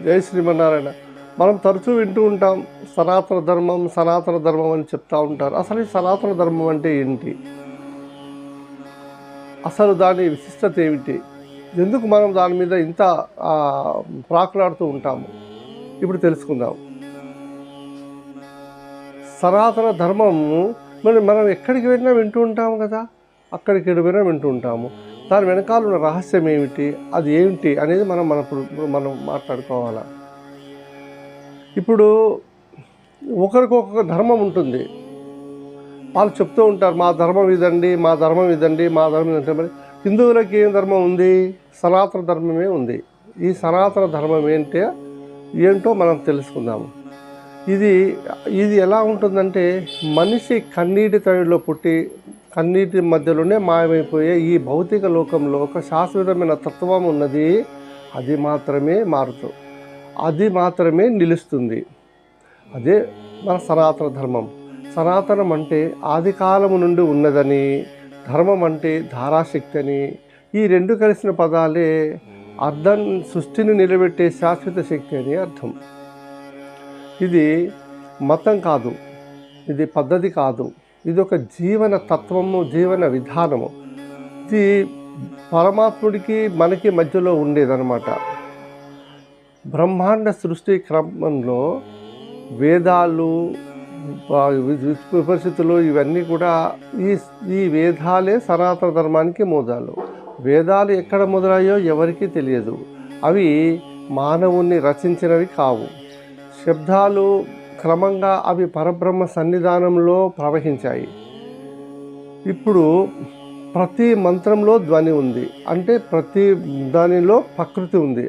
జై శ్రీమన్నారాయణ. మనం తరచూ వింటూ ఉంటాం సనాతన ధర్మం అని చెప్తూ ఉంటారు. అసలు ఈ సనాతన ధర్మం అంటే ఏంటి? అసలు దాని విశిష్టత ఏమిటి? ఎందుకు మనం దాని మీద ఇంత ప్రాకులాడుతూ ఉంటాము? ఇప్పుడు తెలుసుకుందాం. సనాతన ధర్మము మనం ఎక్కడికి వెళ్ళినా వింటూ ఉంటాము కదా, అక్కడికి వెళ్ళినా వింటూ ఉంటాము. దాని వెనకాల ఉన్న రహస్యం ఏమిటి, అది ఏమిటి అనేది మనం మాట్లాడుకోవాలి. ఇప్పుడు ఒకరికొక ధర్మం ఉంటుంది. వాళ్ళు చెప్తూ ఉంటారు, మా ధర్మం ఇదండి, మా ధర్మం ఇదండి, మా ధర్మం ఇదంటే. మరి హిందువులకి ఏం ధర్మం ఉంది? సనాతన ధర్మమే ఉంది. ఈ సనాతన ధర్మం ఏంటో మనం తెలుసుకుందాము. ఇది ఎలా ఉంటుందంటే, మనిషి కన్నీటి తడిలో పుట్టి కన్నీటి మధ్యలోనే మాయమైపోయే ఈ భౌతిక లోకంలో ఒక శాశ్వతమైన తత్వం ఉన్నది. అది మాత్రమే మారుతూ, అది మాత్రమే నిలుస్తుంది. అదే మన సనాతన ధర్మం. సనాతనం అంటే ఆది కాలము నుండి ఉన్నదని, ధర్మం అంటే ధారాశక్తి అని. ఈ రెండు కలిసిన పదాలే అర్థం సృష్టిని నిలబెట్టే శాశ్వత శక్తి అని అర్థం. ఇది మతం కాదు, ఇది పద్ధతి కాదు, ఇది ఒక జీవన తత్వము, జీవన విధానము. ఇది పరమాత్ముడికి మనకి మధ్యలో ఉండేదన్నమాట. బ్రహ్మాండ సృష్టి క్రమంలో వేదాలు, విపరిస్థితులు ఇవన్నీ కూడా ఈ వేదాలే సనాతన ధర్మానికి మూలాలు. వేదాలు ఎక్కడ మొదలయ్యో ఎవరికీ తెలియదు. అవి మానవుణ్ణి రచించినవి కావు. శబ్దాలు క్రమంగా అవి పరబ్రహ్మ సన్నిధానంలో ప్రవహించాయి. ఇప్పుడు ప్రతి మంత్రంలో ధ్వని ఉంది, అంటే ప్రతి దానిలో ప్రకృతి ఉంది.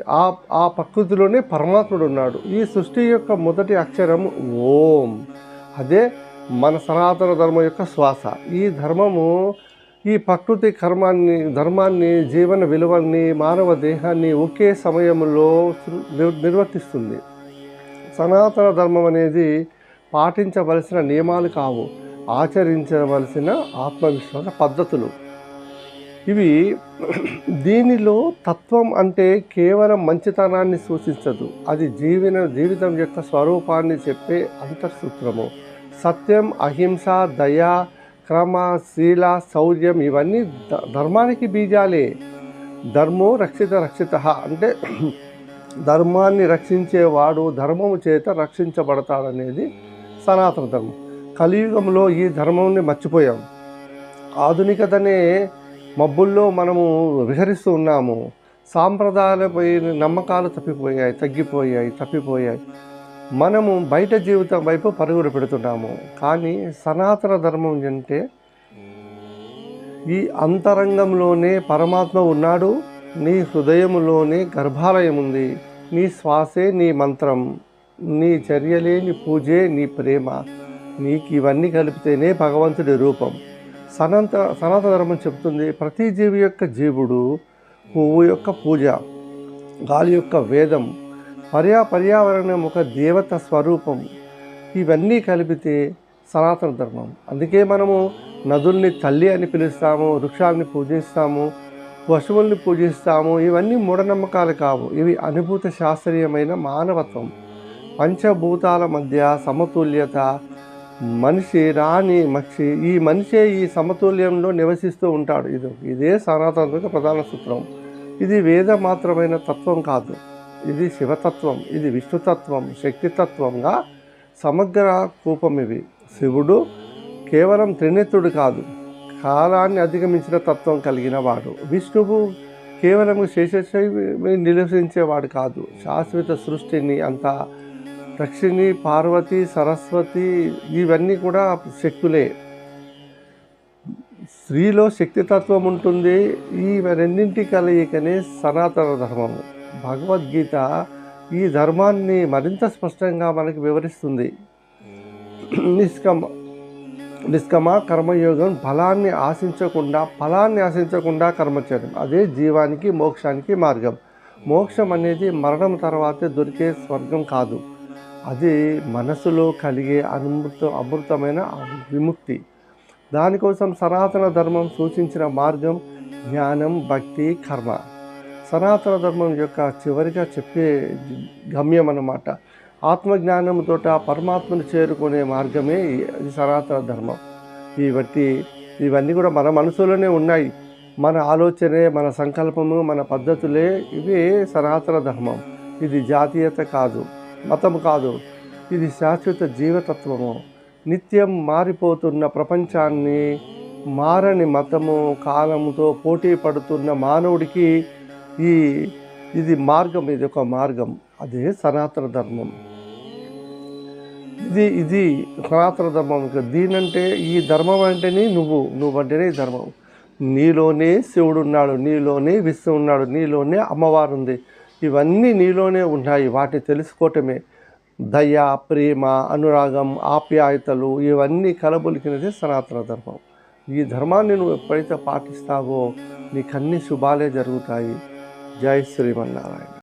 ఆ ప్రకృతిలోనే పరమాత్ముడు ఉన్నాడు. ఈ సృష్టి యొక్క మొదటి అక్షరం ఓం. అదే మన సనాతన ధర్మం యొక్క శ్వాస. ఈ ధర్మము ఈ ప్రకృతి ధర్మాన్ని, జీవన విలువల్ని, మానవ దేహాన్ని ఒకే సమయంలో నిర్వర్తిస్తుంది. సనాతన ధర్మం అనేది పాటించవలసిన నియమాలు కావు, ఆచరించవలసిన ఆత్మవిశ్వాస పద్ధతులు ఇవి. దీనిలో తత్వం అంటే కేవలం మంచితనాన్ని సూచించదు, అది జీవితం యొక్క స్వరూపాన్ని చెప్పే అంతఃసూత్రము. సత్యం, అహింస, దయ, క్రమ, శీల, శౌర్యం ఇవన్నీ ధర్మానికి బీజాలే. ధర్మో రక్షిత అంటే ధర్మాన్ని రక్షించేవాడు ధర్మము చేత రక్షించబడతాడనేది సనాతన ధర్మం. కలియుగంలో ఈ ధర్మాన్ని మర్చిపోయాం. ఆధునికతనే మబ్బుల్లో మనము విహరిస్తూ ఉన్నాము. సాంప్రదాయాలపై నమ్మకాలు తప్పిపోయాయి. మనము బయట జీవితం వైపు పరుగులు పెడుతున్నాము. కానీ సనాతన ధర్మం అంటే ఈ అంతరంగంలోనే పరమాత్మ ఉన్నాడు, నీ హృదయంలోనే గర్భాలయం ఉంది, నీ శ్వాసే నీ మంత్రం, నీ చర్యలే నీ పూజే నీ ప్రేమ. నీకు ఇవన్నీ కలిపితేనే భగవంతుడి రూపం. సనాతన ధర్మం చెప్తుంది, ప్రతి జీవి యొక్క జీవుడు, పువ్వు యొక్క పూజ, గాలి యొక్క వేదం, పర్యావరణం ఒక దేవత స్వరూపం. ఇవన్నీ కలిపితే సనాతన ధర్మం. అందుకే మనము నదుల్ని తల్లి అని పిలుస్తాము, వృక్షాలని పూజిస్తాము, పశువుల్ని పూజిస్తాము. ఇవన్నీ మూఢనమ్మకాలు కావు, ఇవి అనుభూత శాస్త్రీయమైన మానవత్వం. పంచభూతాల మధ్య సమతుల్యత, మనిషి రాణి మక్షి, ఈ మనిషే ఈ సమతుల్యంలో నివసిస్తూ ఉంటాడు. ఇదే సనాతన ప్రధాన సూత్రం. ఇది వేద మాత్రమైన తత్వం కాదు, ఇది శివతత్వం, ఇది విష్ణుతత్వం, శక్తితత్వంగా సమగ్ర కూపం ఇవి. శివుడు కేవలం త్రినేత్రుడు కాదు, కాలాన్ని అధిగమించిన తత్వం కలిగిన వాడు. విష్ణువు కేవలం శేషశైవి నివసించేవాడు కాదు, శాశ్వత సృష్టిని అంతా దక్షిణి, పార్వతి, సరస్వతి ఇవన్నీ కూడా శక్తులే. స్త్రీలో శక్తితత్వం ఉంటుంది. ఈ రెండింటి కలయికనే సనాతన ధర్మము. భగవద్గీత ఈ ధర్మాన్ని మరింత స్పష్టంగా మనకు వివరిస్తుంది. నిష్కమ కర్మయోగం, ఫలాన్ని ఆశించకుండా కర్మ చేయడం, అదే జీవానికి మోక్షానికి మార్గం. మోక్షం అనేది మరణం తర్వాతే దొరికే స్వర్గం కాదు, అది మనసులో కలిగే అమృతమైన విముక్తి. దానికోసం సనాతన ధర్మం సూచించిన మార్గం జ్ఞానం, భక్తి, కర్మ. సనాతన ధర్మం యొక్క చివరిగా చెప్పే గమ్యం అన్నమాట. ఆత్మజ్ఞానంతో పరమాత్మను చేరుకునే మార్గమే ఈ సనాతన ధర్మం. ఇవన్నీ కూడా మన మనసులోనే ఉన్నాయి. మన ఆలోచనే, మన సంకల్పము, మన పద్ధతులే ఇవే సనాతన ధర్మం. ఇది జాతీయత కాదు, మతం కాదు, ఇది శాశ్వత జీవతత్వము. నిత్యం మారిపోతున్న ప్రపంచాన్ని మారని మతము, కాలముతో పోటీ పడుతున్న మానవుడికి ఇది మార్గం, ఇది ఒక మార్గం. అదే సనాతన ధర్మం. ఇది సనాతన ధర్మం. దీనంటే ఈ ధర్మం అంటేనే నువ్వంటేనే ఈ ధర్మం. నీలోనే శివుడు ఉన్నాడు, నీలోనే విష్ణు ఉన్నాడు, నీలోనే అమ్మవారు ఉంది. ఇవన్నీ నీలోనే ఉన్నాయి. వాటిని తెలుసుకోవటమే దయ, ప్రేమ, అనురాగం, ఆప్యాయతలు ఇవన్నీ కలబొలికినదే సనాతన ధర్మం. ఈ ధర్మాన్ని నువ్వు ఎప్పుడైతే పాటిస్తావో నీకన్నీ శుభాలే జరుగుతాయి. జై శ్రీమన్నారాయణ.